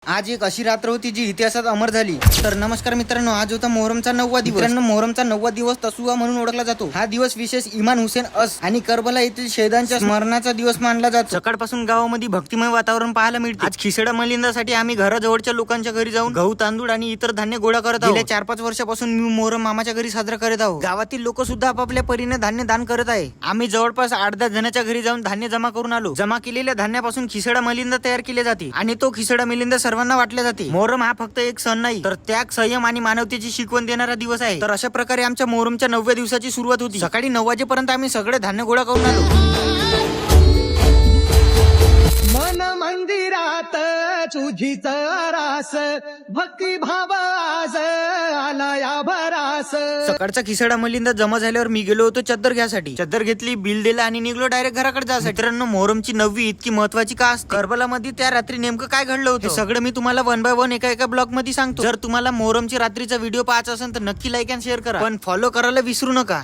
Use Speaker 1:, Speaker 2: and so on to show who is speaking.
Speaker 1: आज एक अशी रात्र होती जी इतिहासात अमर झाली. तर नमस्कार मित्रांनो, आज होता मोहरमचा 9वा दिवस. मित्रांनो, मोहरमचा 9वा दिवस तसुआ म्हणून ओळखला जातो. हा दिवस विशेष इमाम हुसेन अस आणि करबला येथील शहीदांच्या स्मरणाचा दिवस मानला जातो. सकाळपासून गावामध्ये भक्तिमय वातावरण पाहायला मिळते. आज खिसडा मलिंदासाठी आम्ही घराजवळच्या लोकांच्या घरी जाऊन गहू, तांदूळ आणि इतर धान्य गोळा करत आहोत. गेल्या 4-5 वर्षापासून मी मोहरम मामाच्या घरी साजरा करत आहोत. गावातील लोक सुद्धा आपापल्या परीने धान्य दान करत आहे. आम्ही जवळपास 8-10 जणांच्या घरी जाऊन धान्य जमा करून आलो. जमा केलेल्या धान्यापासून खिसडा मलिंदा तयार केले जाते आणि तो खिसडा मलिंदा सर्वांना वाटले जाते. मोहरम हा फक्त एक सण नाही, तर त्याग, संयम आणि मानवतेची शिकवण देणारा दिवस आहे. तर अशा प्रकारे आमच्या मोहरमच्या 9व्या दिवसाची सुरुवात होती. सकाळी 9 वाजेपर्यंत आम्ही सगळे धान्य गोळा करून आलो.
Speaker 2: मन मंदिरात तुझीच रास, भक्ती भाव आज आला या भरास.
Speaker 1: सकाळचा खिसडा मलिंदा जमा झाल्यावर मी गेलो होतो चद्दर घ्यासाठी. चद्दर घेतली, बिल दिलं आणि निघलो डायरेक्ट घराकडे जायसाठी. मित्रांनो, मोहरमची 9वी इतकी महत्वाची का असते? करबलामध्ये त्या रात्री नेमकं काय घडलं होतं हे सगळं मी तुम्हाला 1 बाय 1 एका ब्लॉग मध्ये सांगतो. जर तुम्हाला मोहरमची रात्रीचा व्हिडिओ पाहायचा असेल तर नक्की लाईक आणि शेअर करा, पण फॉलो करायला विसरू नका.